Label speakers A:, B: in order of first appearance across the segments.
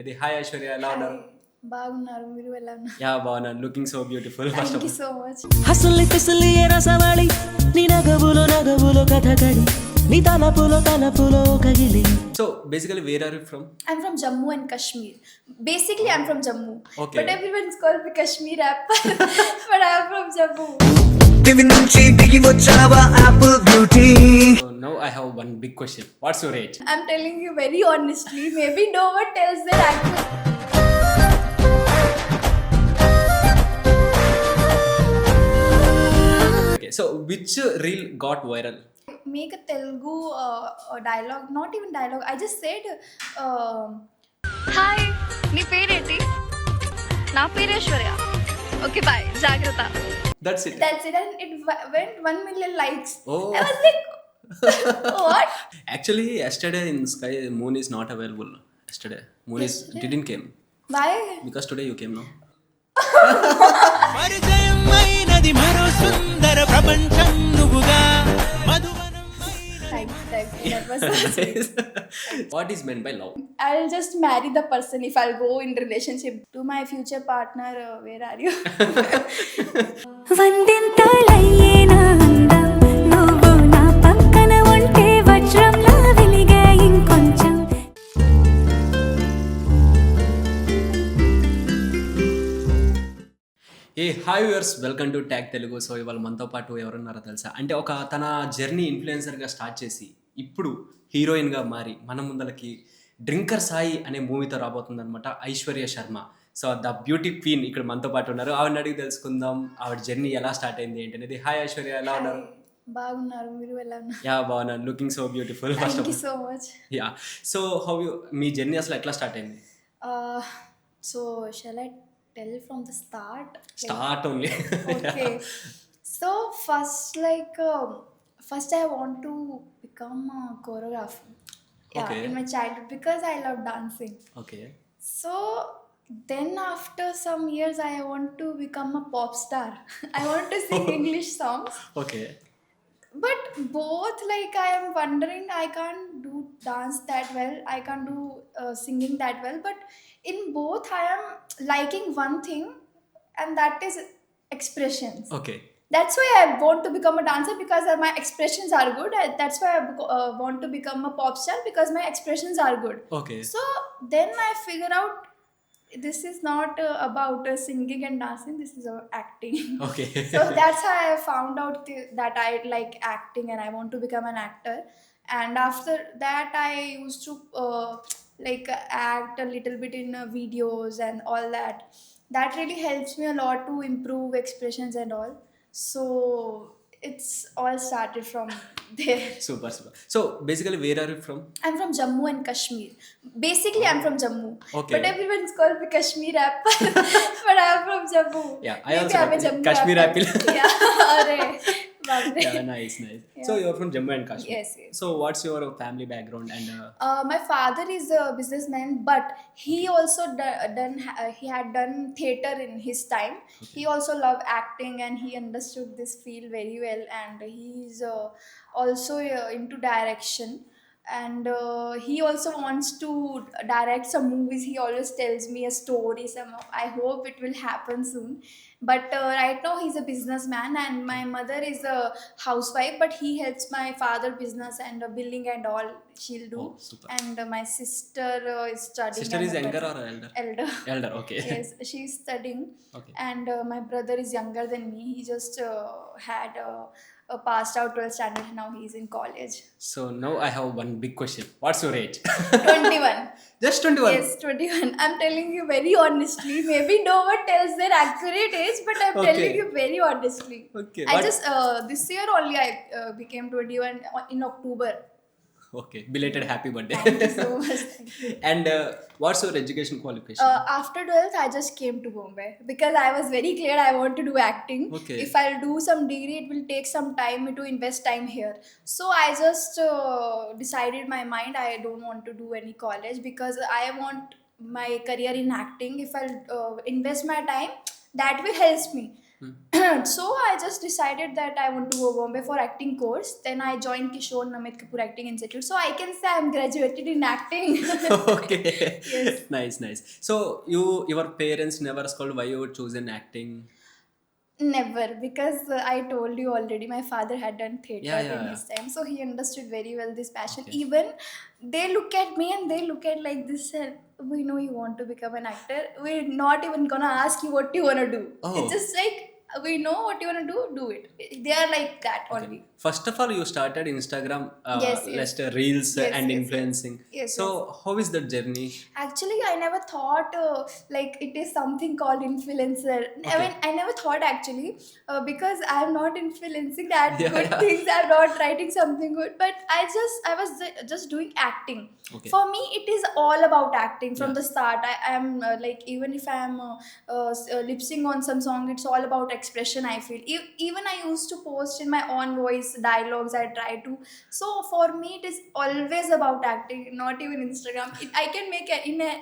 A: అనేది. హాయ్ ఐశ్వర్య, ఎలా
B: హాయ్.
A: ఉన్నారు?
B: బాగున్నారు. మీరు ఎలా ఉన్నారు?
A: యా బాగున్నాను. Looking so beautiful first
B: thank
A: of
B: you
A: all.
B: So much.
C: హసుల్ని పిసుల్ని ఏ రసవాళి నీ నగవులో కథకడి నీ తలపులో కగిలి
A: so basically where are you from?
B: I'm from Jammu and Kashmir. Basically, I'm from Jammu.
A: Okay.
B: But everyone's called me Kashmir rapper. But I'm from Jammu.
D: దివి నుంచి దిగి వచ్చావా apple beauty
A: so now I have one big question. What's your rate?
B: I'm telling you very honestly. Maybe no one tells their actual.
A: Okay, so which reel got viral?
B: Make a Telugu dialogue. Not even dialogue. I just said.
E: Hi నీ పేరేంటి? నా పేరు Aishwarya. Okay bye, జాగ్రత్త.
A: That's it.
B: That's it, and it went 1 million likes.
A: Oh.
B: I was like, what?
A: Actually, yesterday in sky, moon is not available. Yesterday, moon is didn't came
B: Why?
A: because today you came, no?
C: పరిచయం అయినది మరో సుందర ప్రపంచం నువ్వుగా మధువనం
B: Thanks. That was so sweet.
A: What is meant by love?
B: I'll just marry the person if I'll go in relationship. To my future partner, where are you?
F: వందెంతలయ్యేనా అందం నువ్వు నా పక్కన ఉంటే వజ్రంలా వెలిగే ఇంకొంచెం
A: ఏ hi viewers, welcome to tag Telugu. So ఇవాళ మనతో పాటు ఎవరున్నారో తెలుసా? అంటే ఒక తన జర్నీ ఇన్ఫ్లుయెన్సర్గా స్టార్ట్ చేసి ఇప్పుడు హీరోయిన్గా మారి మన ముందలకి డ్రింకర్ సాయి అనే మూవీతో రాబోతుంది అనమాట Aishwarya Sharma. So the beauty queen ఇక్కడ మనతో పాటు ఉన్నారు. ఆవిడని అడిగి తెలుసుకుందాం ఆవిడ జర్నీ ఎలా స్టార్ట్ అయింది ఏంటి అనేది. హాయ్ ఐశ్వర్య, ఎలా ఉన్నారు?
B: బాగున్నారు. మీరు ఎలా ఉన్నారు?
A: యా బాగున్నాను. Looking so beautiful first
B: Thank
A: of
B: you so much.
A: Yeah. So how you, me journey అసలు ఎట్లా స్టార్ట్ అయింది?
B: So shall I tell from the start?
A: Start only.
B: Okay. So first, first I want to become a choreographer. Yeah,
A: Okay.
B: in my childhood because I love dancing.
A: Okay.
B: So then after some years I want to become a pop star. I want to sing English songs.
A: Okay.
B: But both, I am wondering, I can't do dance that well, I can't do singing that well, but in both I am liking one thing, and that is expressions.
A: Okay.
B: That's why I want to become a dancer because my expressions are good. That's why I want to become a pop star because my expressions are good.
A: Okay.
B: So then I figure out this is not about singing and dancing, this is about acting.
A: Okay.
B: So that's how I found out that I like acting and I want to become an actor. And after that I used to act a little bit in videos and all that. That really helps me a lot to improve expressions and all. So it's all started from there.
A: Super. So basically where are you from?
B: I'm from Jammu and Kashmir. Basically, I'm from Jammu.
A: Okay.
B: But everyone's called me Kashmir rapper. But I'm from Jammu.
A: Yeah, I
B: Maybe
A: also
B: I'm a
A: like
B: Jammu
A: Kashmir
B: rapper.
A: apple.
B: Yeah. Arre. Babre.
A: Yeah, nice. So you're from Jammu and Kashmir.
B: Yes.
A: So what's your family background and
B: My father is a businessman, but he also he had done theater in his time. He also loved acting and he understood this field very well, and he's also into direction. And he also wants to direct some movies. He always tells me a story. I hope it will happen soon. But right now he's a businessman, and my mother is a housewife. But he helps my father business and billing and all. She'll do.
A: Oh, super.
B: And my sister is studying.
A: sister is
B: and
A: younger or elder?
B: Elder.
A: Elder, okay.
B: Yes, she's studying.
A: Okay.
B: And my brother is younger than me. He just had passed out 12th standard. Now he's in college.
A: So now I have one big question. What's your age?
B: 21.
A: Just 21.
B: Yes, 21. I'm telling you very honestly. Maybe no one tells their accurate age, but I'm
A: Okay.
B: telling you very honestly.
A: Okay,
B: I
A: what-
B: just this year only I became 21 in October.
A: Okay. Belated happy birthday.
B: Thank you so much. Thank you.
A: And what's your education qualification?
B: After 12th, I just came to Bombay because I was very clear I want to do acting.
A: Okay.
B: If I'll do some degree, it will take some time to invest time here. So I just decided my mind I don't want to do any college because I want my career in acting. If I'll invest my time, that will help me. So I just decided that I want to go Bombay for acting course. Then I joined Kishore Namit Kapoor Acting Institute. So I can say I'm graduated in acting.
A: Okay.
B: Yes.
A: Nice. So your parents never scold why you choose in acting?
B: Never, because I told you already, my father had done theater
A: Yeah.
B: in his time, so he understood very well this passion.
A: Okay.
B: Even they look at me and they look at like this, and we know you want to become an actor. We're not even gonna ask you what you wanna do.
A: Oh.
B: It's just like we know what you wanna do it. They are like that only.
A: First of all, you started Instagram,
B: Yes.
A: let's say reels
B: Yes,
A: and
B: yes,
A: influencing.
B: yes,
A: So how is that journey?
B: Actually, I never thought like it is something called influencer. I never thought actually because I'm not influencing that
A: Yeah,
B: good
A: yeah.
B: things. I'm not writing something good, but I was just doing acting.
A: Okay.
B: For me, it is all about acting from
A: Yeah.
B: the start. I am like even if I am lip sync on some song, it's all about expression. I feel even I used to post in my own voice dialogues. I try to. So for me, it is always about acting, not even Instagram. I can make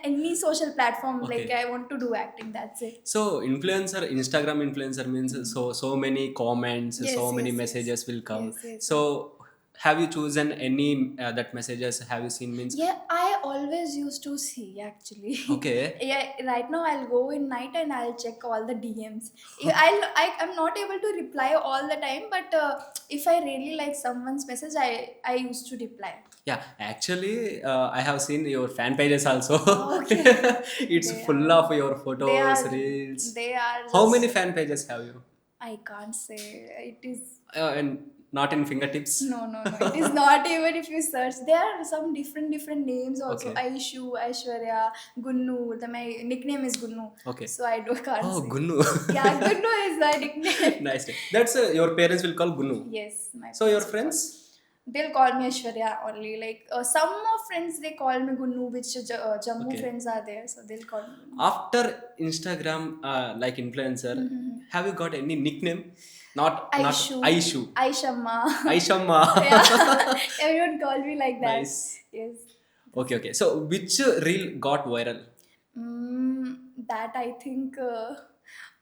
B: any social platform.
A: Okay.
B: Like I want to do acting. That's it.
A: So Instagram influencer means so many comments,
B: Yes,
A: so many
B: yes,
A: messages will come.
B: Yes.
A: So have you chosen any that messages have you seen means?
B: Yeah, I always used to see actually.
A: Okay.
B: Yeah, right now I'll go in night and I'll check all the DMs. I'm not able to reply all the time, but if I really like someone's message, I used to reply.
A: Yeah, actually, I have seen your fan pages also.
B: Okay.
A: It's
B: They
A: full
B: are-
A: of your
B: They
A: photos,
B: are.
A: reels.
B: They are.
A: How
B: just-
A: many fan pages have you?
B: I can't say. It is.
A: And not in fingertips.
B: No. It is not even if you search. There are some different names also.
A: Okay.
B: Aishu, Aishwarya, Gunnu. My nickname is Gunnu.
A: Okay.
B: So I can't
A: Oh,
B: say.
A: Gunnu.
B: Yeah, Gunnu is my nickname.
A: Nice. That's your parents will call Gunnu.
B: Yes. My
A: So your
B: friends will
A: friends?
B: they'll call me Aishwarya only. Like some of friends they call me Gunnu, which Jammu
A: Okay.
B: friends are there, so they'll call me Gunnu.
A: After Instagram, like influencer, have you got any nickname? Not
B: Aishu.
A: Aishu.
B: Aishamma.
A: Aishamma.
B: Yeah. Everyone called me like that.
A: Nice.
B: Yes.
A: Okay. So which reel got viral?
B: That I think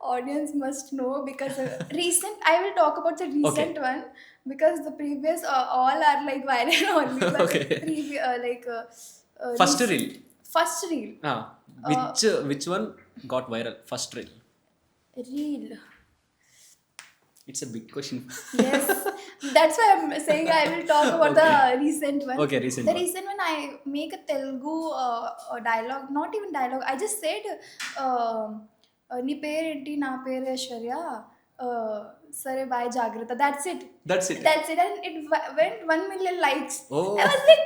B: audience must know because recent. I will talk about the recent one because the previous all are like viral only. But
A: Okay. First reel.
B: First reel.
A: Which one got viral? First reel.
B: Reel.
A: It's a big question.
B: Yes, that's why I'm saying I will talk about the recent one.
A: Okay, recent
B: The
A: one.
B: recent one I make a Telugu dialogue, not even dialogue. I just said, "Ni perenti na peru Aishwarya, sare bye Jagrata." That's it.
A: That's it.
B: That's it, and it went 1 million likes.
A: Oh.
B: I was like,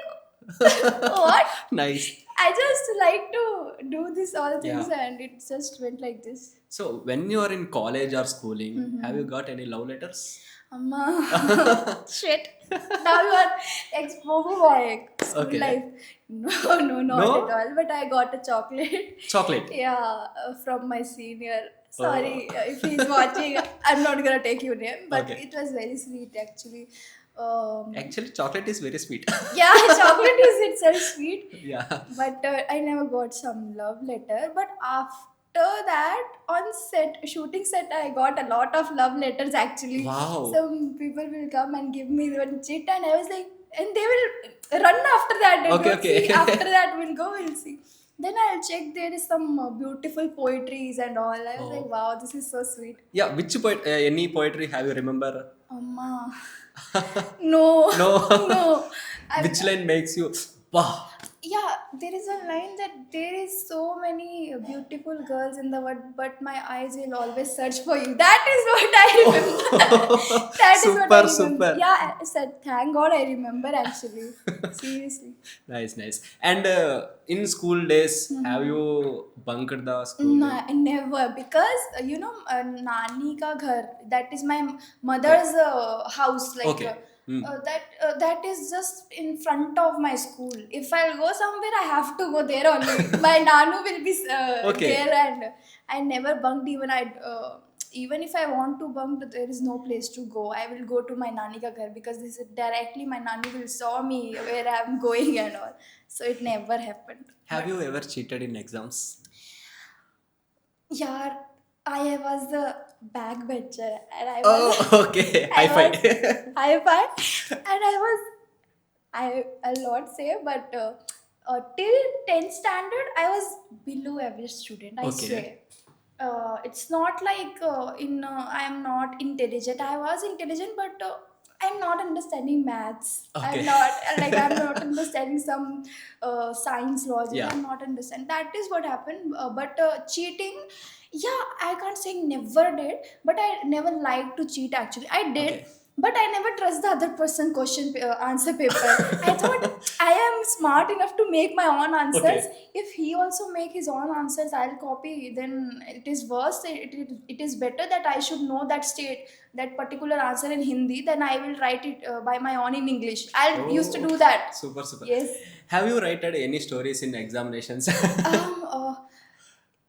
B: what?
A: Nice.
B: I just like to do this all things,
A: Yeah.
B: and it just went like this.
A: So when you are in college or schooling, have you got any love letters?
B: Amma. Shit. Now you are exposing my school
A: Okay.
B: life. No, not
A: No?
B: at all. But I got a chocolate.
A: Chocolate.
B: Yeah, from my senior. Sorry if he's watching. I'm not gonna take your name, but
A: Okay.
B: it was very sweet actually.
A: Actually, chocolate is very sweet.
B: Yeah, chocolate is itself sweet.
A: Yeah.
B: But I never got some love letter. But after that, on set, shooting set, I got a lot of love letters actually.
A: Wow.
B: Some people will come and give me one chit, and I was like, and they will run after that. And
A: Okay,
B: go,
A: okay.
B: See, after that, we'll see. Then I'll check there is some beautiful poetries and all. I was like, wow, this is so sweet.
A: Yeah. Which any poetry have you remember?
B: Amma. No.
A: No.
B: No. I-
A: Which line makes you wow?
B: Yeah, there is a line that there is so many beautiful girls in the world, but my eyes will always search for you. That is what I remember. That is what I remember.
A: Super.
B: Yeah, I said, thank God I remember actually. Seriously.
A: Nice. And in school days, have you bunked the school?
B: No, never, because Nani ka ghar, that is my mother's house. Like
A: Okay.
B: that is just in front of my school. If I'll go somewhere, I have to go there only. My nanu will be
A: Okay.
B: there, and I never bunked. Even if I want to bunk, there is no place to go. I will go to my nani ka ghar because this is directly my nani will saw me where I am going and all. So it never happened.
A: Have you ever cheated in exams?
B: Yeah, I was the backbencher, and I was
A: Oh, okay.
B: I
A: High five.
B: high five, and I'll not say, but till 10th standard, I was below average student. I
A: Okay.
B: swear. It's not like I am not intelligent. I was intelligent, but I'm not understanding maths.
A: Okay.
B: I'm not understanding some science logic.
A: Yeah.
B: I'm not understanding. That is what happened. But cheating, yeah, I can't say never did, but I never liked to cheat. Actually, I did.
A: Okay.
B: But I never trust the other person answer paper. I thought I am smart enough to make my own answers.
A: Okay.
B: If he also make his own answers, I'll copy. Then it is worse. It is better that I should know that particular answer in Hindi. Then I will write it by my own in English. I used to do that.
A: Super, super.
B: Yes.
A: Have you written any stories in examinations?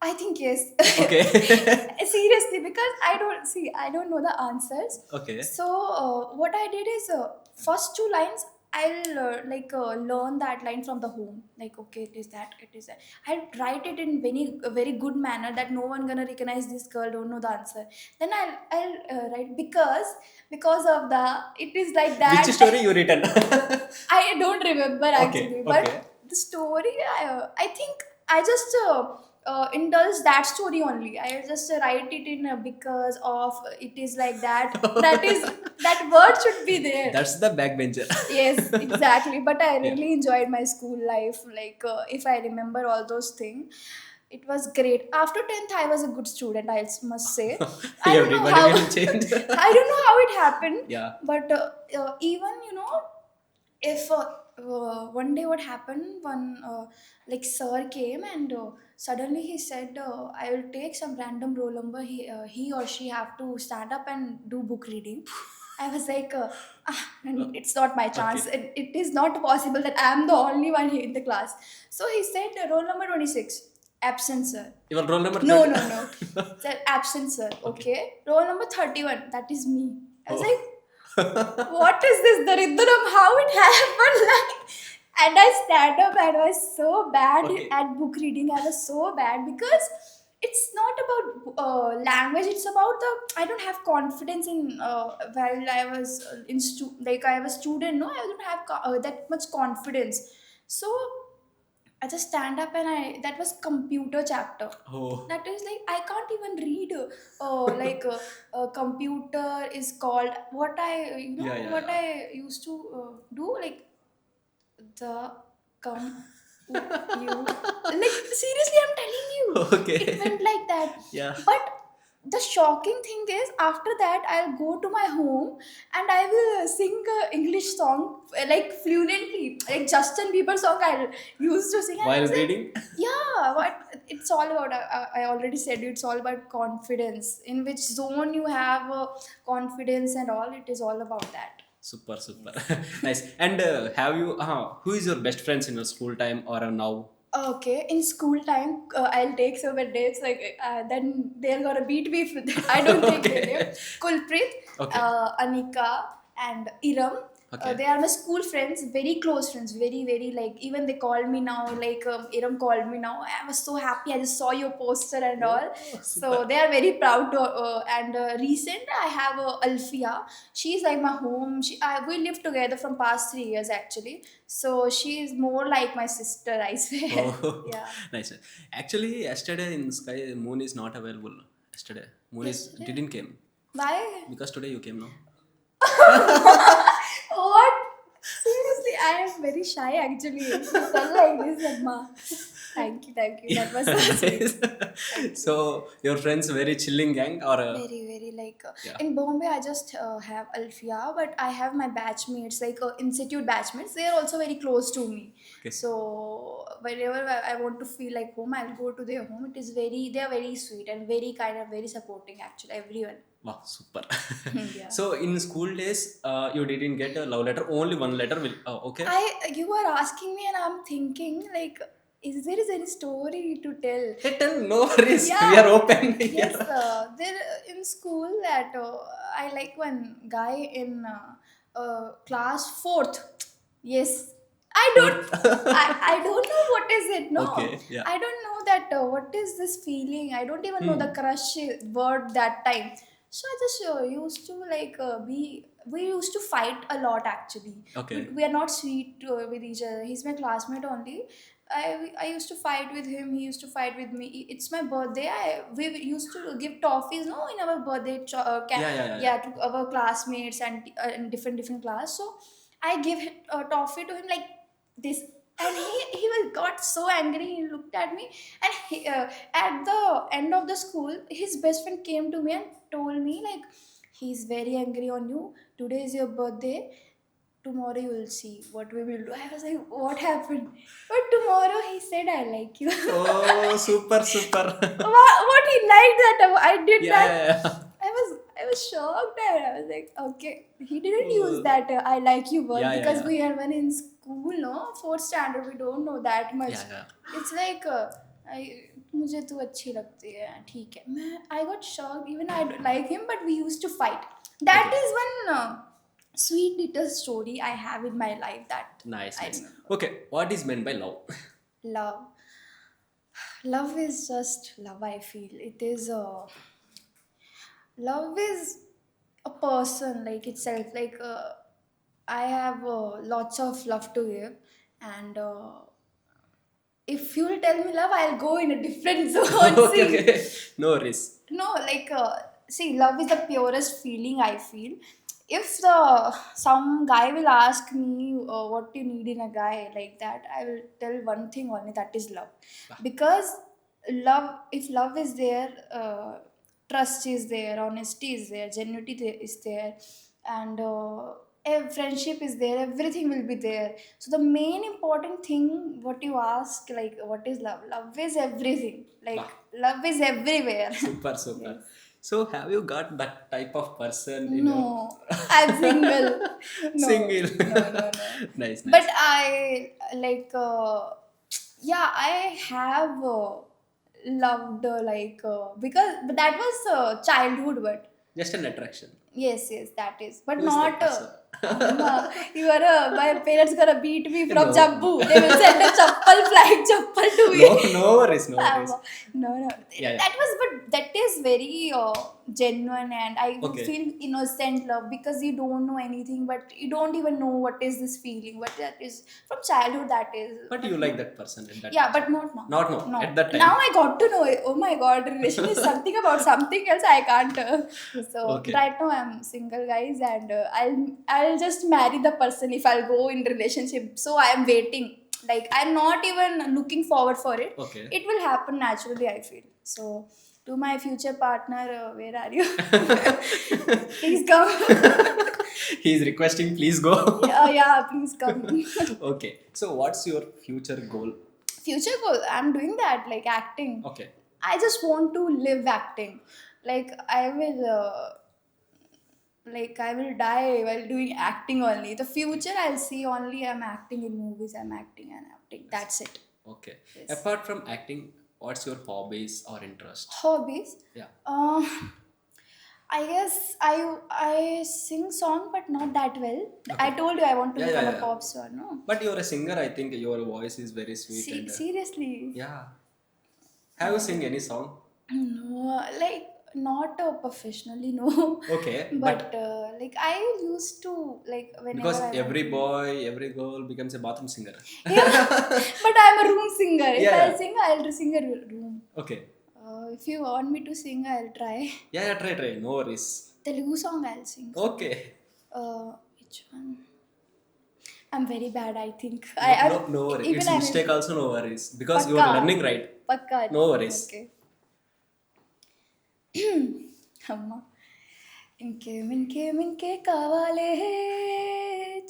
B: I think yes.
A: Okay.
B: Seriously, because I don't know the answers.
A: Okay.
B: So what I did is first two lines I'll learn that line from the home. Like, okay, it is that. I'll write it in a very good manner that no one gonna recognize this girl, don't know the answer. Then I'll write because of the it is like that.
A: Which story you written?
B: I don't remember actually, but
A: okay.
B: the story I think I just indulge that story only. I just write it in because of it is like that. That word should be there.
A: That's the backbencher.
B: Yes, exactly. But I really enjoyed my school life. Like if I remember all those things, it was great. After 10th, I was a good student. I must say. I don't know
A: Everybody
B: how.
A: will change.
B: I don't know how it happened.
A: Yeah.
B: But even if one day what happened, one sir came and suddenly he said, I will take some random roll number. He or she have to stand up and do book reading. I was like, and it's not my chance.
A: Okay.
B: It is not possible that I am the only one here in the class. So he said, roll number 26, absent, sir.
A: Your roll number?
B: No,
A: 30?
B: no, no. Said absent, sir. Okay. Roll number 31. That is me. I was
A: Oh.
B: like, what is this Daridram? How it happened? And I stand up and I was so bad
A: Okay.
B: at book reading. I was so bad because it's not about language. It's about I don't have confidence in while I was I was student. No, I don't have that much confidence. So I just stand up and that was computer chapter.
A: Oh.
B: That is like I can't even read. Computer is called what
A: Yeah.
B: I used to do like the you like seriously I'm telling you.
A: Okay.
B: It went like that.
A: Yeah.
B: But the shocking thing is after that I'll go to my home and I will sing a English song like fluently, like Justin Bieber song I used to sing. And I
A: While
B: was like,
A: reading?
B: yeah, what it's all about. I already said it's all about confidence. In which zone you have confidence and all, it is all about that.
A: Super, super. Nice. And have you, who is your best friends in your school time or now?
B: Okay, in school time, I'll take some dates. Like then they're gonna beat me. I don't think
A: Okay.
B: they name. Kulpreet,
A: Okay.
B: Anika, and Iram.
A: Okay.
B: They are my school friends, very close friends, very very like even they call me now. Like Iram called me now. I was so happy. I just saw your poster and all. So they are very proud. And recent, I have Alfia. She's like my home. We lived together from past 3 years actually. So she is more like my sister. I swear.
A: Oh,
B: Yeah.
A: nice. Actually, yesterday in sky, moon is not available. Yesterday, moon didn't came
B: Why?
A: because today you came now.
B: What? Seriously, I am very shy actually. You tell like this, Amma. Thank you. That was so sweet.
A: So your friends very chilling gang or
B: Very, very like
A: Yeah.
B: in Bombay, I just have Alfia, but I have my batchmates, like institute batchmates. They are also very close to me.
A: Okay.
B: So whenever I want to feel like home, I'll go to their home. They are very sweet and very kind and very supporting. Actually, everyone.
A: wow, super.
B: Yeah.
A: So in school days, you didn't get a love letter. Only one letter will. Okay.
B: You are asking me, and I'm thinking like, is there any story to tell?
A: Hey, tell no worries.
B: Yeah.
A: We are open.
B: Yes,
A: Yeah.
B: there in school that I like one guy in class fourth. Yes, I I don't know what is it. No,
A: Okay, yeah.
B: I don't know that. What is this feeling? I don't even know the crush word that time. So I just used to like be. We used to fight a lot actually.
A: Okay.
B: We are not sweet with each other. He's my classmate only. I used to fight with him. He used to fight with me. It's my birthday. We used to give toffees, no, in our birthday.
A: Yeah.
B: To our classmates and in different class. So I give a toffee to him like this, and he was got so angry. He looked at me, and at the end of the school, his best friend came to me and told me like, he's very angry on you. Today is your birthday. Tomorrow you will see what we will do. I was like, what happened? But tomorrow he said, I like you.
A: Oh, super.
B: What he liked that I did
A: Yeah,
B: that.
A: yeah.
B: I was shocked, and I was like, okay, he didn't use that I like you word,
A: Yeah,
B: because
A: yeah.
B: we are when in school, no, 4th standard, we don't know that much.
A: Yeah.
B: It's like मुझे तू अच्छी लगती है, ठीक है. I got shocked. Even I don't like him, but we used to fight. That is one sweet little story I have in my life. That
A: Nice.
B: I remember.
A: Okay, what is meant by love?
B: Love is just love. I feel it is love is a person like itself. Like I have lots of love to give, and if you'll tell me love, I'll go in a different zone.
A: Okay. No worries.
B: No, like see, love is the purest feeling I feel. If some guy will ask me what you need in a guy like that, I will tell one thing only, that is love. Because if love is there, trust is there, honesty is there, genuinity is there, and friendship is there, everything will be there. So the main important thing, what you ask, like what is love? Love is everything. Like love is everywhere.
A: Super. So have you got that type of person in your...
B: No, I'm single. No,
A: Single.
B: No.
A: Nice.
B: But I like, I have loved because but that was childhood, but
A: Just an attraction.
B: yes, that is, but
A: Who is
B: not.
A: that person?
B: Amma, my parents gonna beat me from
A: No.
B: Jambu. They will send a flying chappal to me.
A: No worries.
B: No.
A: Yeah.
B: That is very genuine, and I would
A: Okay.
B: feel innocent love, because you don't know anything, but you don't even know what is this feeling. But that is from childhood. That is.
A: But you like that person at that
B: Yeah,
A: time.
B: but not now.
A: Not now,
B: No.
A: at that time.
B: Now I got to know it. Oh my god, relation is something about something else. I can't. So
A: Okay.
B: right now I'm single, guys, and I'll just marry the person if I'll go in relationship. So I am waiting. Like I'm not even looking forward for it.
A: Okay.
B: It will happen naturally, I feel. So to my future partner, where are you? Please come.
A: He's requesting, please go.
B: Yeah, please come.
A: Okay. So what's your future goal?
B: Future goal, I'm doing that, like acting.
A: Okay.
B: I just want to live acting. Like I will die while doing acting only. The future I'll see only I'm acting in movies, I'm acting. That's it.
A: Okay.
B: Yes.
A: Apart from acting, what's your hobbies or interest?
B: Hobbies.
A: Yeah.
B: I guess I sing song, but not that well. I told you I want to become a pop star, no?
A: But you're a singer. I think your voice is very sweet. And,
B: Seriously.
A: yeah. Have you sing any song?
B: No, like not professionally, no.
A: Okay.
B: But like I used to, like whenever
A: Because
B: I
A: every boy, every girl becomes a bathroom singer.
B: but I'm a room singer. If
A: Yeah.
B: I'll sing, I'll sing a room.
A: Okay.
B: If you want me to sing, I'll try.
A: Yeah, try. No worries.
B: Telugu song I'll sing.
A: Okay.
B: Which one? I'm very bad, I think.
A: No worries.
B: Even
A: It's
B: I'm
A: mistake also, no worries. Because you
B: Pakka.
A: are learning, right?
B: Pakka.
A: No worries.
B: Okay. అమ్మా ఇంకే కావాలే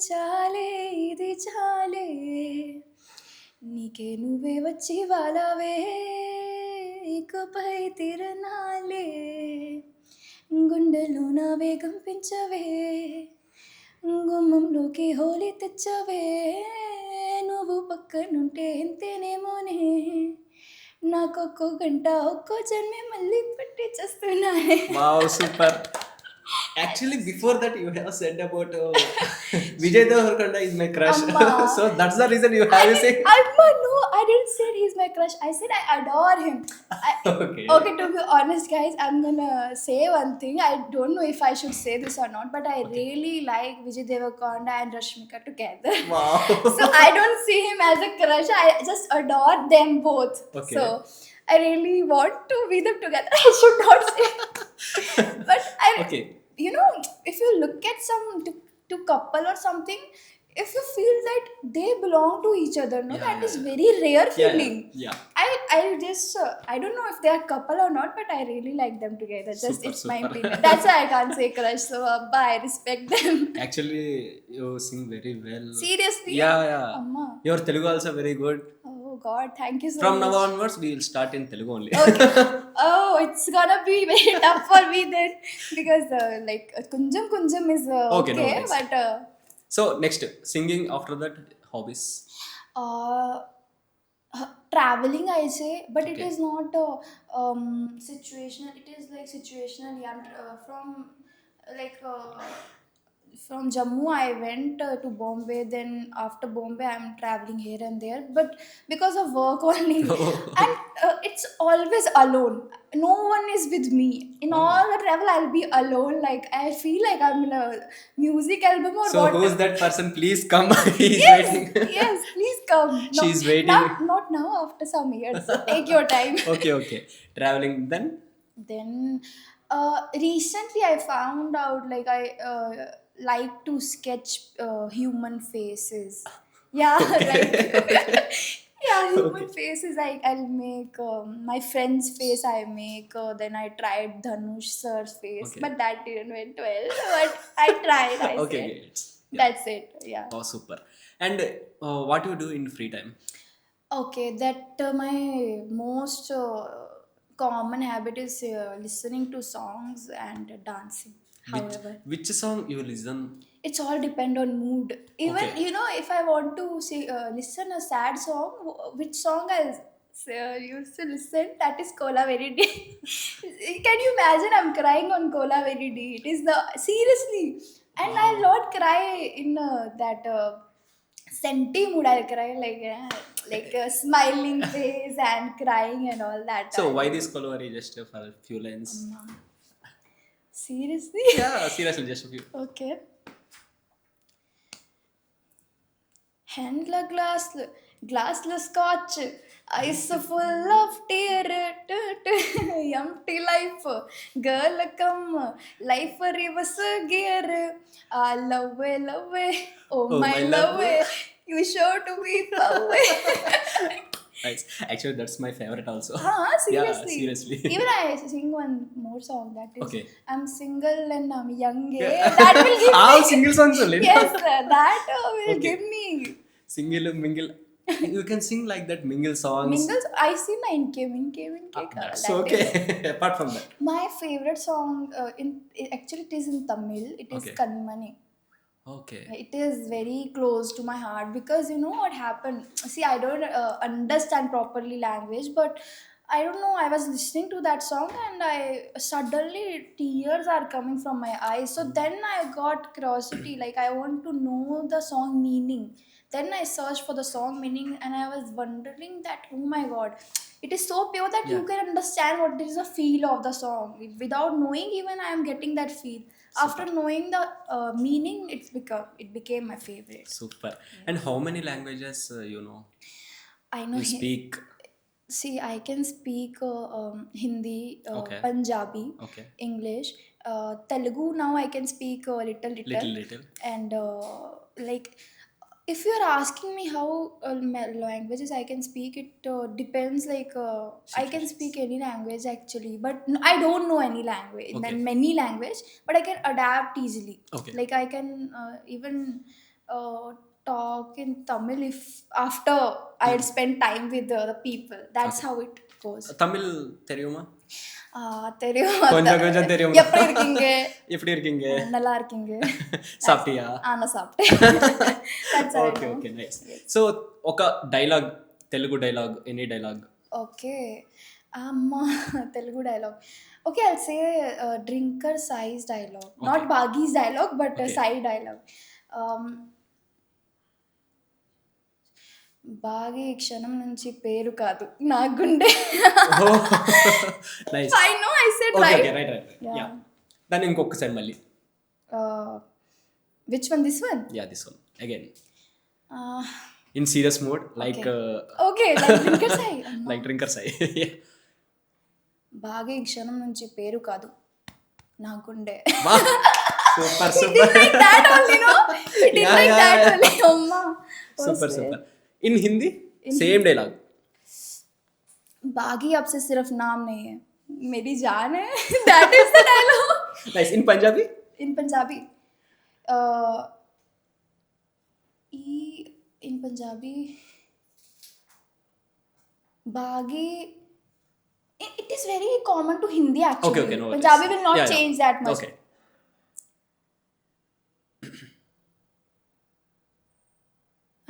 B: చాలే ఇది చాలే నీకే నువ్వే వచ్చి వాలావే ఇకపై తిరణాలే గుండెలో నా వేగం పెంచవే గుమ్మంలోకి హోలీ తెచ్చవే నువ్వు పక్కనుంటే ఎంతేనేమోనే నాకొక్కో గంట ఒక్కో జన్మే మళ్ళీ పట్టి చేస్తున్నానే.
A: Wow, super. Actually, before that, you have said about Vijay Devarkonda is my crush.
B: Amma.
A: So that's the reason you have say.
B: Amma, no, I didn't say he's my crush. I said I adore him.
A: Okay.
B: Okay, to be honest, guys, I'm gonna say one thing. I don't know if I should say this or not, but I really like Vijay Devarkonda and Rashmika together.
A: Wow.
B: So I don't see him as a crush. I just adore them both.
A: Okay.
B: So I really want to be them together. I should not say. But
A: Okay.
B: you know, if you look at some two couple or something, if you feel that they belong to each other, no,
A: Yeah,
B: that
A: yeah,
B: is
A: yeah.
B: very rare feeling.
A: Yeah.
B: I just I don't know if they are couple or not, but I really like them together. Just
A: Super,
B: it's my
A: super.
B: opinion. That's why I can't say crush. So Abba, I respect them.
A: Actually, you sing very well.
B: Seriously?
A: Yeah.
B: Amma.
A: Your Telugu also very good.
B: Oh God, thank you so
A: From
B: much.
A: now onwards, we will start in Telugu only.
B: Okay. Oh, it's gonna be very tough for me then, because like kunjam kunjam is
A: Okay, no
B: okay,
A: worries.
B: but
A: So next, singing. After that, hobbies.
B: uh, traveling, I say, but it
A: Okay.
B: is not situational. It is like situational. Yeah, from like from Jammu I went to Bombay. Then after Bombay I'm traveling here and there, but because of work only. And it's always alone. No one is with me. In all the travel I'll be alone. Like I feel like I'm in a music album or
A: So
B: what.
A: who's that person? Please come. He's
B: Yes,
A: waiting.
B: yes, please come. No,
A: She's waiting.
B: Not now, after some years. Take your time.
A: Okay. Traveling then.
B: Then recently I found out like I like to sketch human faces. Yeah, like yeah, human faces. I'll make my friend's face. I make. Then I tried Dhanush sir's face,
A: Okay.
B: but that didn't went well. But I tried. I
A: Okay.
B: said.
A: Yeah.
B: That's it. Yeah.
A: Oh, super. And what you do in free time?
B: Okay, that my most common habit is listening to songs and dancing. However,
A: Which song you listen?
B: it's all depend on mood. Even
A: Okay.
B: you know, if I want to say listen a sad song, which song I used to listen, that is Kola Very D. Can you imagine? I'm crying on Kola Very D. It is the seriously, and I'll not cry in that. Senti mood. I'll cry like a smiling face and crying and all that.
A: So why this Kolvari? Just for a few lines.
B: Seriously?
A: Yeah, seriously, just a few.
B: Okay. Handler glassle scotch, ice full of tear, empty life, girl come, life reverse gear, love way, oh my love way, you sure to be away.
A: Nice. Actually, that's my favorite also.
B: Seriously.
A: Yeah, seriously.
B: Even I sing one more song, that is
A: Okay.
B: I'm single and I'm young. That will give
A: All
B: me.
A: single songs only.
B: Yes, that will
A: Okay.
B: give me.
A: Single, mingle. You can sing like that mingle songs.
B: Mingles, I see Minke.
A: That's
B: that
A: okay.
B: is-
A: Apart from that.
B: My favorite song, actually it is in Tamil. It is
A: Okay.
B: Kanmani.
A: Okay.
B: It is very close to my heart because you know what happened. See, I don't understand properly language, but I don't know. I was listening to that song and I suddenly tears are coming from my eyes. So then I got curiosity, like I want to know the song meaning. Then I searched for the song meaning and I was wondering that, oh my god, it is so pure that you
A: Yeah.
B: can understand what is the feel of the song. Without knowing, even I am getting that feel. After knowing the meaning, it became my favorite.
A: Super. And how many languages you know?
B: I know.
A: You speak.
B: See, I can speak Hindi,
A: Okay.
B: Punjabi,
A: Okay.
B: English, Telugu. Now I can speak
A: Little.
B: and like. If you are asking me how languages I can speak, it depends. Like I can speak any language actually, but I don't know any language,
A: Okay.
B: many language, but I can adapt easily.
A: Okay.
B: Like I can even talk in Tamil if after I had spent time with the people. That's how it goes.
A: Tamil தெரியுமா?
B: தெரியும்.
A: கொஞ்சம் தெரியும்.
B: எப்படி இருக்கீங்க?
A: எப்படி இருக்கீங்க?
B: நல்லா இருக்கீங்க.
A: சாப்பிட்டியா?
B: நான் சாப்பிட்டேன். That's all I
A: Okay,
B: know.
A: okay, nice. So ఒక dialogue, Telugu dialogue, any dialogue.
B: Okay. Amma, Telugu dialogue. Okay, I'll say drinker size dialogue. Not Baghi's dialogue, but
A: Okay.
B: Sai dialogue. బాగా ఈ క్షణం నుంచి పేరు కాదు నా గుండె.
A: Nice.
B: I know I said
A: okay
B: right.
A: Okay right
B: Yeah.
A: Yeah దాన్ని ఇంకొకసారి మళ్ళీ
B: Which one? This one?
A: Yeah this one again
B: Uh,
A: in serious mode like
B: okay, like drinker sai.
A: Like drinkers I
B: బాగా ఈ క్షణం నుంచి పేరు కాదు నా గుండె.
A: Super
B: It is
A: super
B: like that only, no? It is
A: Yeah,
B: like
A: yeah,
B: that
A: yeah.
B: only. Amma.
A: Super super in Hindi same dialogue
B: बागी अब से सिर्फ नाम नहीं है मेरी जान है. That is the dialogue.
A: Nice in Punjabi
B: In Punjabi, in Punjabi, Bagi. It is very common to Hindi actually.
A: Okay, no worries.
B: Punjabi will not
A: Yeah, yeah.
B: change that much.
A: Okay.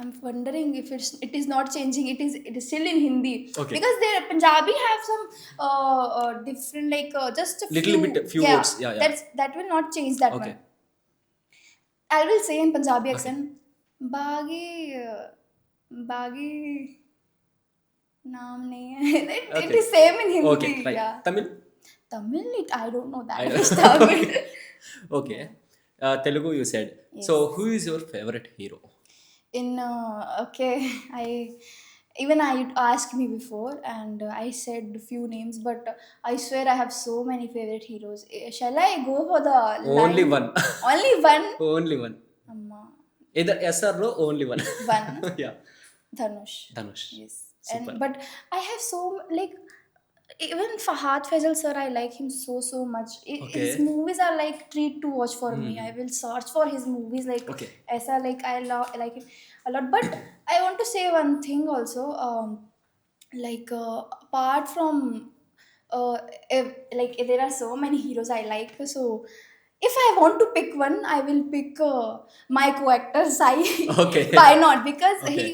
B: I'm wondering if it is not changing. It is still in Hindi.
A: Okay.
B: Because Punjabi have some different like just a
A: Little
B: few,
A: bit, few words. Yeah, yeah.
B: That will not change that
A: Okay.
B: one. I will say in Punjabi accent, Bagi, Bagi, naam nahi hai. It
A: Okay.
B: is same in Hindi.
A: Okay, right.
B: Yeah.
A: Tamil?
B: Tamil, I don't know that
A: I
B: much Tamil.
A: Okay. Telugu you said. So who is your favorite hero?
B: In okay, I asked me before and I said a few names, but I swear I have so many favorite heroes. Shall I go for the
A: Only
B: line?
A: one.
B: Only one.
A: Only one.
B: Amma,
A: Either yes or no, only one.
B: one.
A: Yeah.
B: Dhanush.
A: Dhanush.
B: Yes.
A: Super.
B: And but I have so like even Fahad Faisal sir, I like him so much.
A: Okay.
B: His movies are like treat to watch for me. I will search for his movies like
A: Okay.
B: aisa like I like it a lot. But I want to say one thing also. Like apart from like there are so many heroes I like. So if I want to pick one, I will pick my co-actor Sai.
A: Okay.
B: Why not? Because
A: Okay.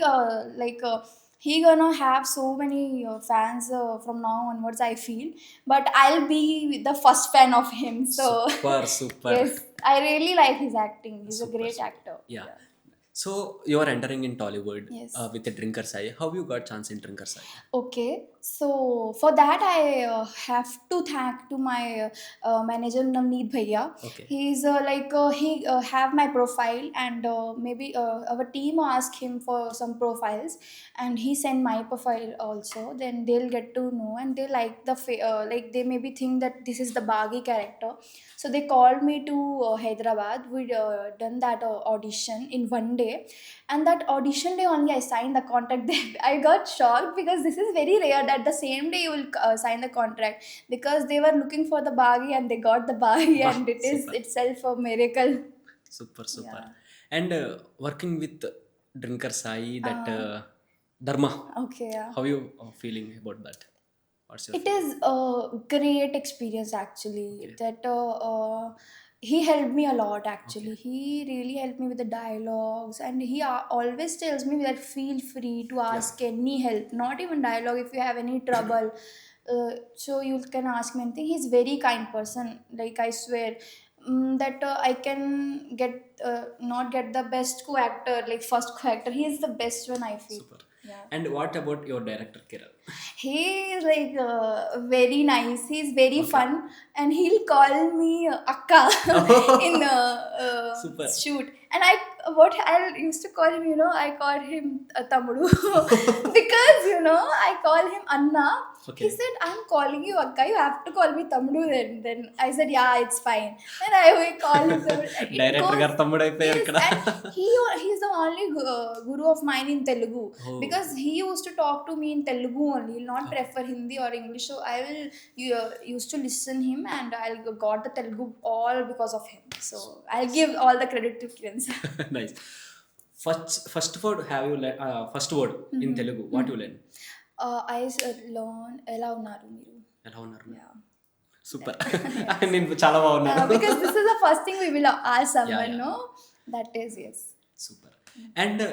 B: he gonna have so many fans from now onwards, I feel. But I'll be the first fan of him. So
A: Super.
B: yes, I really like his acting. He's a great actor.
A: Yeah. So you are entering in Tollywood
B: Yes.
A: with a Drinker Sai. How you got chance in Drinker Sai?
B: Okay, so for that I have to thank to my manager Navneet Bhaiya.
A: Okay.
B: He's he have my profile and maybe our team asked him for some profiles and he sent my profile also. Then they'll get to know and they like the like they maybe think that this is the Baghi character. So they called me to Hyderabad. We done that audition in one day. And that audition day only I signed the contract. I got shocked because this is very rare that the same day you will sign the contract, because they were looking for the Baghi and they got the Baghi.
A: Wow,
B: And it is
A: super.
B: itself a miracle.
A: Super.
B: Yeah.
A: And working with Drinker Sai, that Dharma,
B: Okay, yeah.
A: how you feeling about that? What's your
B: It is a great experience actually. That he helped me a lot actually. He really helped me with the dialogues and he always tells me that feel free to ask any help, not even dialogue, if you have any trouble. So you can ask me anything. He's very kind person, like I swear. That I can not get the best co-actor, like first co-actor. He is the best one, I feel.
A: Super.
B: Yeah.
A: And what about your director Kiran?
B: He is like very nice. He's very fun, and he'll call me Akka in
A: Super.
B: shoot. And I used to call him, I call him Tamudu because I call him Anna.
A: Okay.
B: He said, "I'm calling you Akka. You have to call me Tamudu." Then I said, "Yeah, it's fine." And I will call him Tamudu. It
A: Director
B: goes-
A: గారు తమ్ముడు అయిపోయారు ఇక్కడ.
B: Yes, and he's the only guru of mine in Telugu.
A: Oh.
B: Because he used to talk to me in Telugu only. He'll not prefer Hindi or English. So I will used to listen him and I'll got the Telugu all because of him. So I'll give all the credit to Kiran sir.
A: Nice. First word have you learned? First word in Telugu. What you learn?
B: I learn ఎలా ఉన్నారు మీరు.
A: ఎలా ఉన్నారు?
B: Yeah.
A: Super. నేను చాలా బాగున్నాను.
B: Because this is the first thing we will ask someone,
A: Yeah.
B: no? That is, yes.
A: Super. And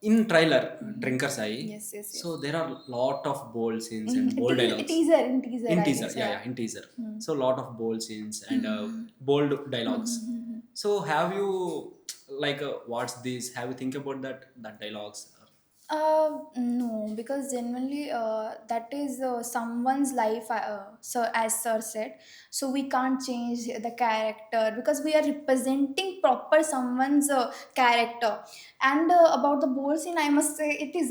A: in trailer Drinker Sai,
B: Yes, yes, yes.
A: so there are lot of bold scenes and bold dialogues.
B: Teaser,
A: In
B: I
A: teaser,
B: guess,
A: yeah, in teaser. So lot of bold scenes and bold dialogues. So have you like what's this? Have you think about that dialogues?
B: No, because genuinely, that is someone's life. So as sir said, so we can't change the character because we are representing proper someone's character. And about the bold scene, I must say it is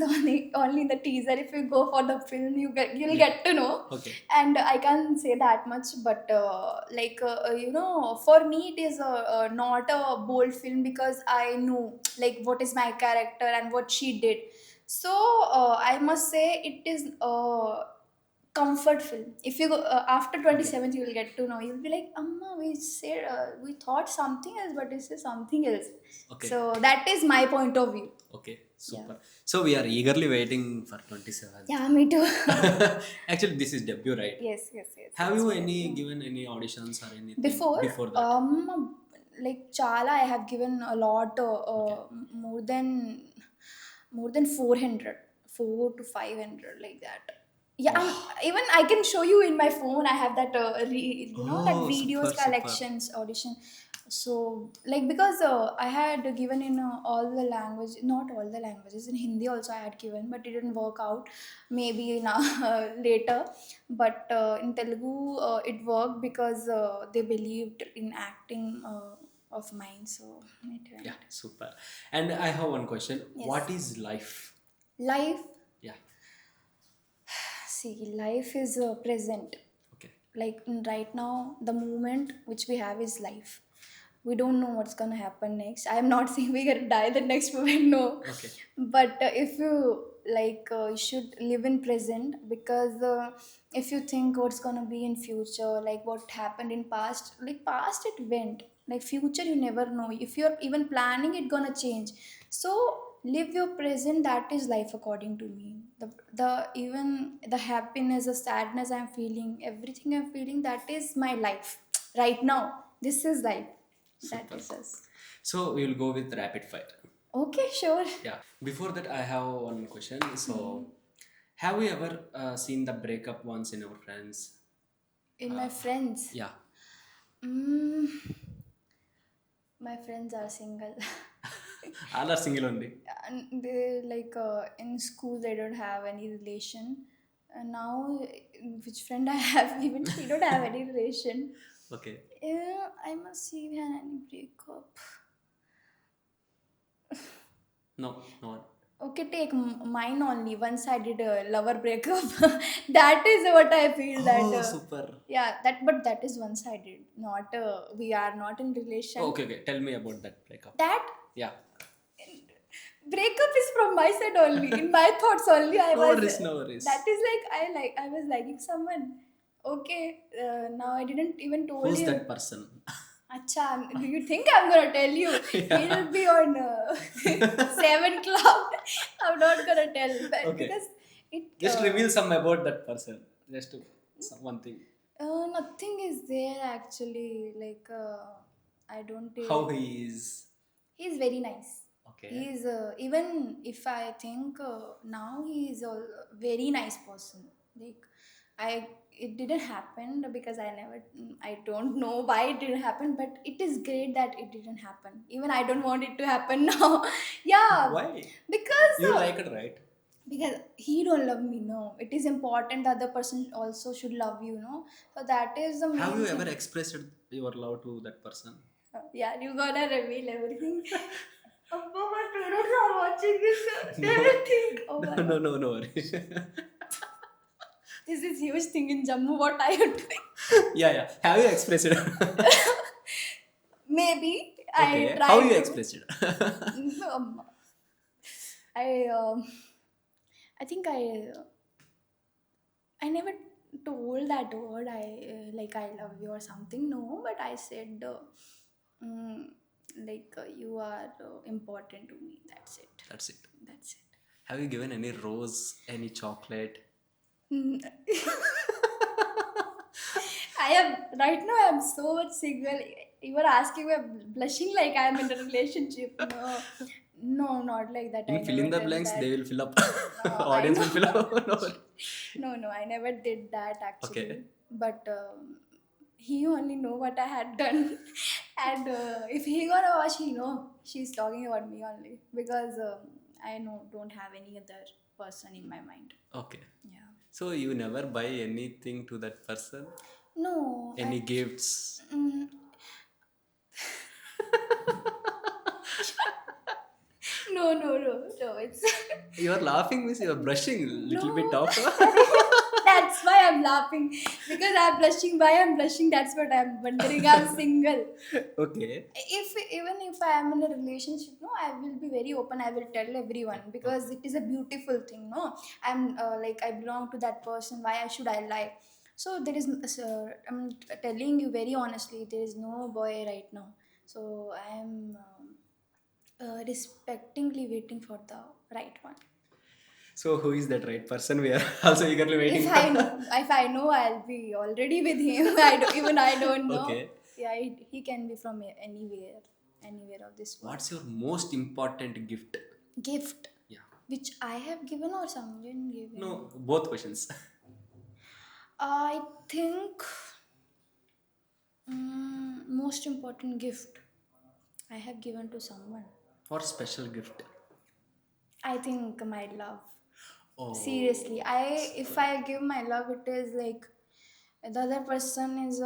B: only the teaser. If you go for the film, you'll get to know.
A: Okay.
B: And I can't say that much, but for me it is not a bold film because I know like what is my character and what she did. So I must say it is a comfort film. If you go after 27th, you will get to know. You'll be like, Amma, we said we thought something else, but this is something else.
A: Okay.
B: So that is my point of view.
A: Okay, super. So we are eagerly waiting for 27th.
B: Yeah, me too.
A: Actually, this is debut, right?
B: yes.
A: Have
B: yes,
A: you
B: yes.
A: given any auditions or anything
B: Before
A: that?
B: like chala I have given a lot, more than 400, 4 to 500 like that. Yeah, even I can show you in my phone. I have that that
A: Oh,
B: videos
A: super,
B: collections audition. So like because I had given in all the language, not all the languages, in Hindi also I had given, but it didn't work out. Maybe now later, but in Telugu it worked because they believed in acting of mine. So it went.
A: Yeah, super. And I have one question.
B: Yes.
A: What is life?
B: Life,
A: Yeah.
B: see, life is present.
A: Okay.
B: Like right now the moment which we have is life. We don't know what's gonna happen next. I'm not saying we're gonna die the next moment, no.
A: Okay.
B: But if you like you should live in present, because if you think what's gonna be in future, like what happened in past, like past it went, like future you never know. If you're even planning it gonna change. So live your present. That is life according to me. The even the happiness, the sadness I'm feeling, everything I'm feeling, that is my life right now. This is life. That
A: Super.
B: is us.
A: So we will go with rapid fire.
B: Okay, sure.
A: Yeah. Before that, I have one question. So, have you ever seen the breakup once in our friends?
B: In my friends,
A: Yeah.
B: my friends are single.
A: All are single only.
B: And they like in school they don't have any relation. And now which friend I have, even she don't have any relation.
A: Okay.
B: I must see if we had any breakup.
A: No, no one.
B: Okay, take mine only. Once I did a lover breakup. That is what I feel. That
A: Oh, super.
B: yeah, but that is one sided. Not we are not in relation.
A: Okay, okay. Tell me about that breakup.
B: That
A: Yeah.
B: breakup is from my side only. In my thoughts only. I
A: No
B: was.
A: worries, no worries.
B: That is like I was liking someone. Okay, now I didn't even told
A: Who's
B: you.
A: that person?
B: Acha, do you think I'm gonna tell you? He'll be on 7 Cloud. I'm not gonna tell, but
A: Okay.
B: because it
A: Just reveal some about that person. Just some one thing.
B: nothing is there actually. Like I don't.
A: How he is.
B: He's very nice.
A: Okay.
B: He's even if I think now he is a very nice person. Like it didn't happen because I don't know why it didn't happen, but it is great that it didn't happen. Even I don't want it to happen now. Yeah.
A: Why?
B: Because
A: You like it, right?
B: because he don't love me. No, it is important the other person also should love you. No, so that is the main
A: Have you
B: thing.
A: ever expressed your love to that person?
B: Yeah, you gotta reveal everything. Abba, my parents are watching this. They will think, oh my God,
A: No worries.
B: this is huge thing in Jammu. What are you doing?
A: Yeah. Have you expressed it?
B: Maybe
A: Okay.
B: I tried.
A: How you
B: to-
A: expressed it?
B: Um, I think I never told that word. Like I love you or something. No, but I said you are important to me. That's it.
A: That's it.
B: That's it.
A: Have you given any rose, any chocolate?
B: I am right now. I am so much single. You were asking me, I'm blushing like I am in a relationship. No, not like that.
A: In
B: I
A: fill in
B: never
A: the
B: did
A: blanks,
B: that.
A: they will fill up.
B: No,
A: Audience will fill up. No.
B: No, I never did that actually.
A: Okay.
B: But he only know what I had done, and if he gonna watch, he know she's talking about me only because I don't have any other person in my mind.
A: Okay.
B: Yeah.
A: So you never buy anything to that person?
B: No.
A: Any gifts?
B: Mm, no. It's
A: You are laughing, means you are blushing little bit
B: No.
A: off.
B: That's why I'm laughing, because I'm blushing. Why I'm blushing? That's what I'm wondering. I'm single.
A: Okay.
B: Even if I am in a relationship, no, I will be very open. I will tell everyone because it is a beautiful thing. No, I'm like I belong to that person. Why should I lie? So there is. I'm telling you very honestly. There is no boy right now. So I am respectingly waiting for the right one.
A: So who is that right person? We are also eagerly waiting.
B: If I know, I'll be already with him. I don't know.
A: Okay.
B: Yeah, he can be from anywhere of this world.
A: What's your most important gift?
B: Gift
A: Yeah.
B: which I have given or someone given?
A: No, both questions.
B: I think most important gift I have given to someone.
A: Or special gift?
B: I think my love.
A: Oh.
B: Seriously, if I give my love, it is like the other person is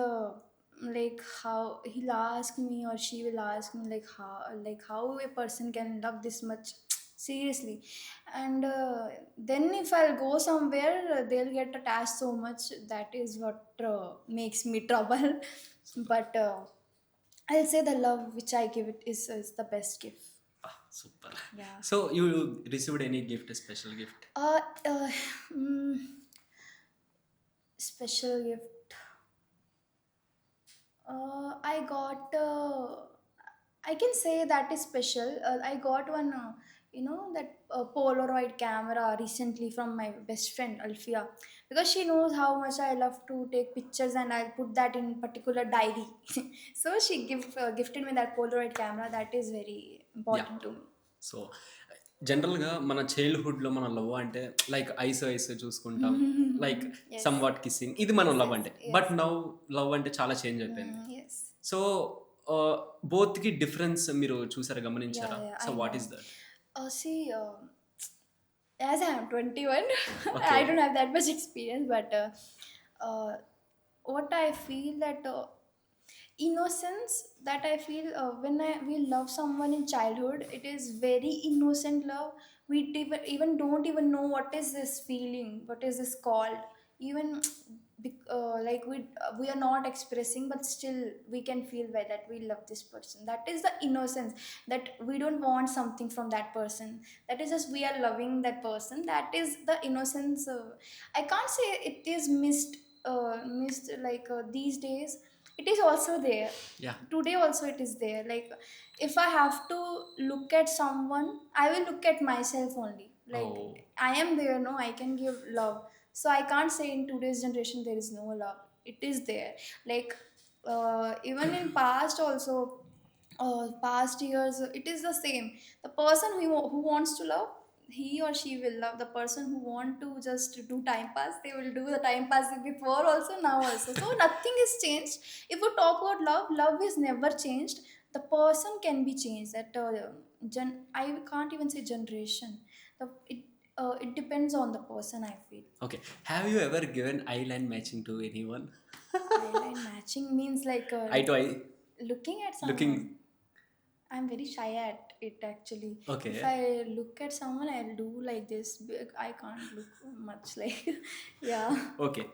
B: like how he'll ask me or she will ask me like how a person can love this much. Seriously. And then if I'll go somewhere, they'll get attached so much. That is what makes me trouble. But I'll say the love which I give it is the best gift.
A: Ah, super.
B: Yeah.
A: So you received any gift, a special gift?
B: Mm, special gift. I got. I can say that is special. I got one. That Polaroid camera recently from my best friend Alfia, because she knows how much I love to take pictures and I'll put that in particular diary. So she gifted me that Polaroid camera. That is very important to me.
A: So జనరల్గా మన చైల్డ్హుడ్లో మన love అంటే like ice చూసుకుంటాం, like some what kissing, ఇది మన love అంటే. But now love అంటే చాలా చేంజ్ అయిపోయింది.
B: Yes.
A: సో బోత్కి డిఫరెన్స్ మీరు చూసారా, గమనించారా?
B: Yeah,
A: so
B: I
A: what
B: know.
A: Is that?
B: See, as I am 21,
A: Okay.
B: I don't have that much experience, but what I feel that innocence that I feel when we love someone in childhood, it is very innocent love. We even don't even know what is this feeling, what is this called. Even like we are not expressing, but still we can feel well that we love this person. That is the innocence, that we don't want something from that person. That is just we are loving that person. That is the innocence. I can't say it is missed like these days. It is also there.
A: Yeah.
B: Today also it is there. Like if I have to look at someone, I will look at myself only. Like
A: Oh.
B: I am there, no, I can give love. So I can't say in today's generation there is no love. It is there. Like even in past also, past years, it is the same. The person who wants to love, he or she will love. The person who want to just do time pass, they will do the time pass before also, now also. So nothing is changed. If we talk about love is never changed. The person can be changed. That I can't even say generation. It depends on the person, I feel.
A: Okay, have you ever given I line matching to anyone?
B: Eyeliner matching means like
A: I to I
B: looking at someone.
A: Looking.
B: I'm very shy at it actually.
A: Okay.
B: If I look at someone, I'll do like this. I can't look much like. Yeah.
A: Okay,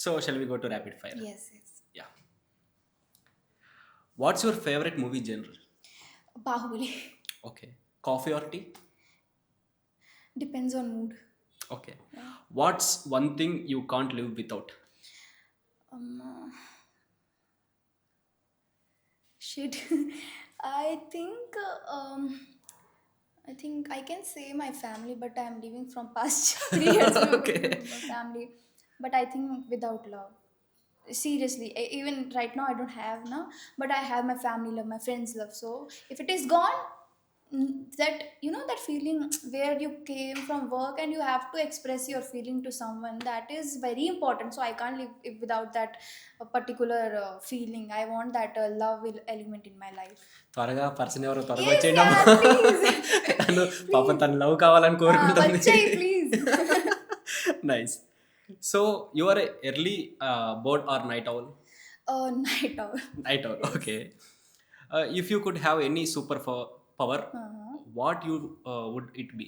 A: so shall we go to rapid fire?
B: Yes.
A: Yeah. What's your favourite movie general?
B: Bahubali.
A: Okay. Coffee or tea?
B: Depends on mood.
A: Okay. What's one thing you can't live without?
B: Shit. I think I can say my family, but I'm living from past 3 years with
A: Okay.
B: my family. But I think without love, seriously, even right now I don't have now, but I have my family love, my friends love. So if it is gone, that that feeling where you came from work and you have to express your feeling to someone, that is very important. So I can't live without that particular feeling. I want that love element in my life.
A: త్వరగా person ఎవరో త్వరగా
B: Yes,
A: వచ్చేయండి
B: yeah,
A: అమ్మా.
B: please.
A: తను పాపం తను love కావాలని కోరుకుంటుంది.
B: వచ్చేయ్ please.
A: Nice. So you are early bird or night owl?
B: Night owl.
A: Night owl, okay. If you could have any super power, what you would it be?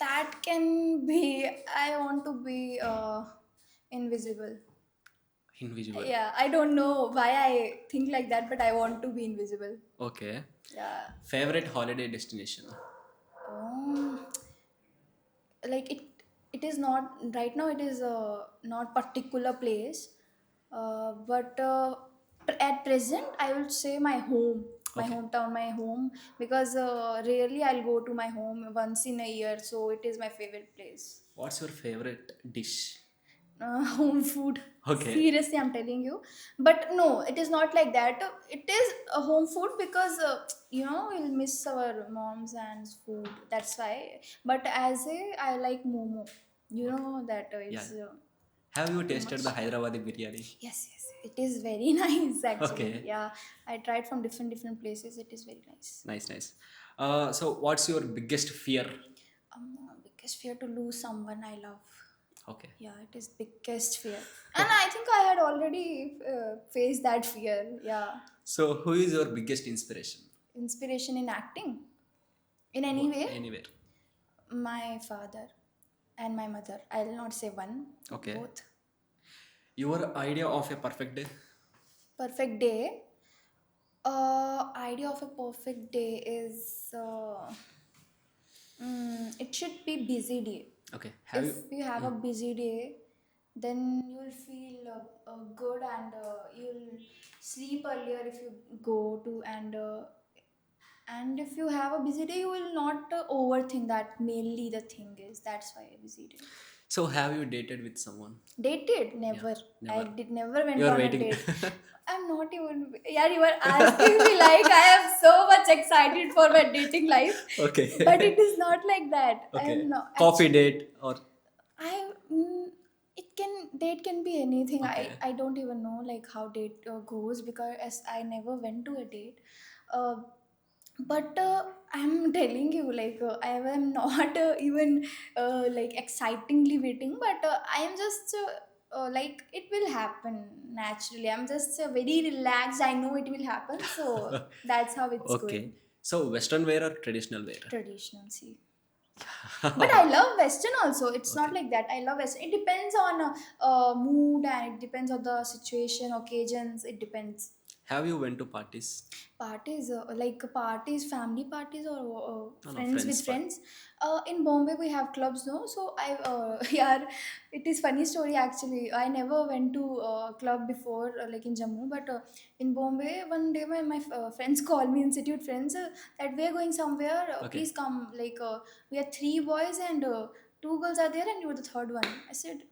B: That can be, I want to be invisible.
A: Invisible.
B: Yeah, I don't know why I think like that, but I want to be invisible.
A: Okay.
B: Yeah.
A: Favorite holiday destination?
B: Like it is not right now, it is not particular place, but at present I would say my home, my hometown, my home, because rarely I'll go to my home once in a year, so it is my favorite place.
A: What's your favorite dish?
B: Home food.
A: Okay.
B: Seriously, I'm telling you. But no, it is not like that. It is a home food because we'll miss our moms and food. That's why. But I like momo. You know that it's
A: Yeah. Have you tasted the Hyderabadi biryani?
B: yes. It is very nice actually.
A: Okay.
B: Yeah, I tried from different places. It is very nice.
A: Nice. So what's your biggest fear?
B: Biggest fear to lose someone I love.
A: Okay.
B: Yeah, it is biggest fear, and I think I had already faced that fear. Yeah.
A: So who is your biggest inspiration?
B: Inspiration in acting, in any way?
A: Anywhere.
B: My father and my mother. I will not say one.
A: Okay.
B: Both.
A: Your idea of a perfect day?
B: Perfect day. Idea of a perfect day is it should be busy day.
A: Okay. Have
B: If you have a busy day, then you will feel good, and you'll sleep earlier if you go to, and if you have a busy day, you will not overthink. That mainly the thing is, that's why a busy day.
A: So have you dated with someone?
B: Dated? Never.
A: never.
B: I never went
A: You are
B: on
A: waiting.
B: a date. I'm not even. Yeah, you are asking me like I am so much excited for my dating life,
A: Okay.
B: but it is not like that. I
A: Okay.
B: am not.
A: Coffee date or
B: Date can be anything.
A: Okay.
B: I don't even know like how date goes, because I never went to a date. But I'm telling you, like I am not even like excitingly waiting, but I am just like it will happen naturally. I'm just very relaxed. I know it will happen, so that's how it's
A: okay.
B: going.
A: So western wear or traditional wear?
B: Traditional, see. But I love Western also. It's not like that. I love Western. It depends on mood, and it depends on the situation, occasions. It depends.
A: Have you went to parties?
B: Parties, family parties, or friends
A: friends
B: with
A: party.
B: friends. In Bombay we have clubs, no? So yeah, it is funny story actually. I never went to club before, like in Jammu, but in Bombay one day when my friends called me, institute friends, that we are going somewhere.
A: Okay.
B: Please come. Like we are 3 boys and 2 girls are there, and you are the third one. I said,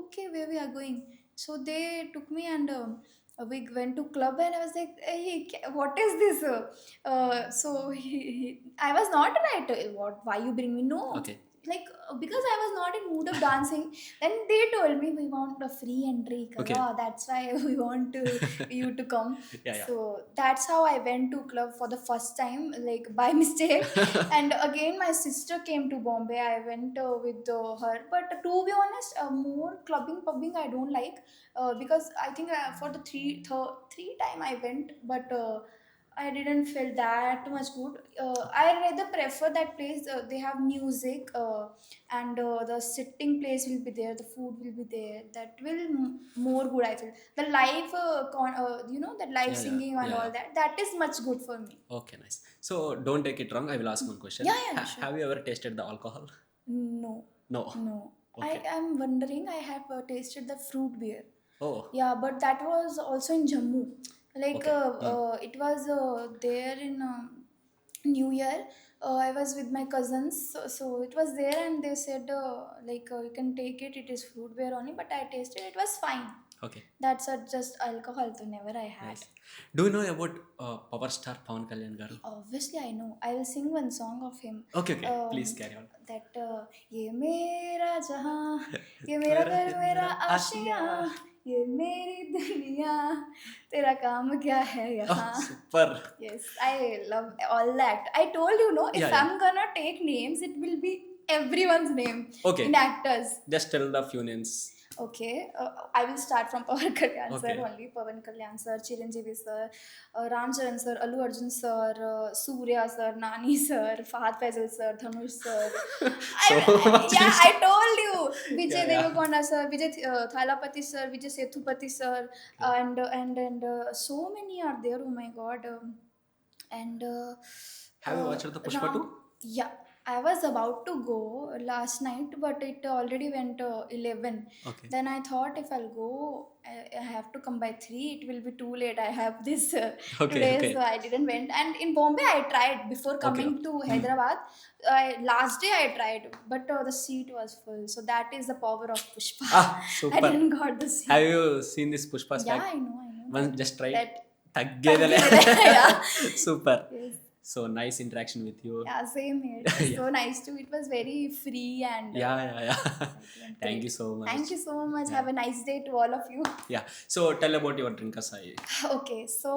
B: okay, where we are going? So they took me, and we went to club, and I was like, hey, what is this? So I was not right. Why you bring me? No.
A: Okay.
B: Like because I was not in mood of dancing. Then they told me we want a free entry.
A: Okay.
B: That's why we want you to come.
A: Yeah.
B: So that's how I went to club for the first time, like by mistake. And again, my sister came to Bombay. I went with her. But to be honest, more pubbing I don't like, because I think for the three time I went, but I didn't feel that much good. I rather prefer that place. They have music, and the sitting place will be there. The food will be there. That will more good. I feel the live, that live
A: Yeah,
B: singing and
A: yeah.
B: all that. That is much good for me.
A: Okay, nice. So don't take it wrong. I will ask one question.
B: Yeah, sure.
A: Have you ever tasted the alcohol?
B: No,
A: No.
B: no.
A: Okay.
B: I am wondering. I have tasted the fruit beer.
A: Oh.
B: Yeah, but that was also in Jammu. Like
A: Okay.
B: it was there in New Year. I was with my cousins, so it was there, and they said you can take it. It is fruit beer only, but I tasted. It was fine.
A: Okay.
B: That's just alcohol, so never I had.
A: Do know about power star Pawan Kalyan garu?
B: Obviously, I know. I will sing one song of him.
A: Okay okay,
B: Um,
A: please carry on.
B: That ये मेरा जहां, ये मेरा घर, मेरा आशिया, ये मेरी दुनिया, तेरा काम क्या है यहाँ.
A: Super.
B: Yes, I love all that. I told you, no, if
A: Yeah,
B: I'm gonna take names, it will be everyone's name
A: Okay.
B: in actors.
A: Just tell the few names.
B: Okay, I will start from Pawan Kalyan sir
A: Okay.
B: only. Pawan Kalyan sir, Chiranjeevi sir, Ram Charan sir, Allu Arjun sir, Surya sir, Nani sir, Fahad Faisal sir, Dhanush sir.
A: So much
B: Yeah,
A: list.
B: I told you. Vijay
A: Yeah, yeah.
B: Deverakonda sir, Vijay Thalapathy sir, Vijay Sethupathi sir, and so many are there. Oh my God. And
A: Have you watched the Pushpa 2?
B: Yeah, I was about to go last night, but it already went 11.
A: Okay.
B: Then I thought if I'll go, I have to come by 3. It will be too late. I have this
A: Okay,
B: today,
A: okay.
B: so I didn't went. And in Bombay, I tried before coming to Hyderabad. Last day I tried, but the seat was full. So that is the power of Pushpa.
A: Ah, super.
B: I didn't got the seat.
A: Have you seen this Pushpa
B: Yeah,
A: stock?
B: I know.
A: One just try.
B: That
A: తగ్గేదలే.
B: Yeah.
A: Super.
B: Yes.
A: So nice interaction with you.
B: Yeah, same here. It was so nice too. It was very free and.
A: Yeah thank you so much.
B: Thank you so much. Have a nice day to all of you.
A: Yeah, so tell about your drinker Sai.
B: Okay, so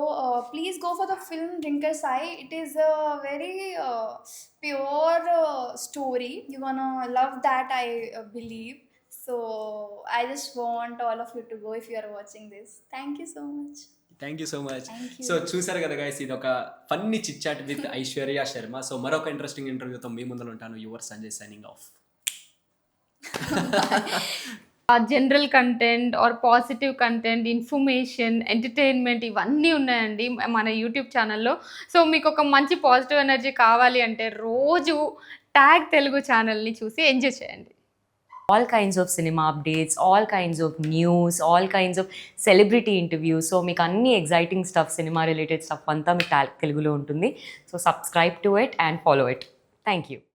B: please go for the film Drinker Sai. It is a very pure story. You're gonna love that, I believe. So I just want all of you to go if you are watching this. Thank you so much.
A: Thank you so much.
B: Thank you.
A: So చూసారు కదా guys, ఇది ఒక funny chit chat with Aishwarya Sharma. So మరొక interesting ఇంటర్వ్యూతో మీ ముందర ఉంటాను. Your Sanjay signing off.
G: General content or positive content, information, entertainment ఇవన్నీ ఉన్నాయండి మన యూట్యూబ్ ఛానల్లో. సో మీకు ఒక మంచి పాజిటివ్ ఎనర్జీ కావాలి అంటే రోజు ట్యాగ్ తెలుగు ఛానల్ని చూసి ఎంజాయ్ చేయండి.
H: all kinds of cinema updates, all kinds of news, all kinds of celebrity interviews. So మీకు అన్ని exciting stuff, cinema related stuff అంతా మీకు తెలుగులో ఉంటుంది. So subscribe to it and follow it. Thank you.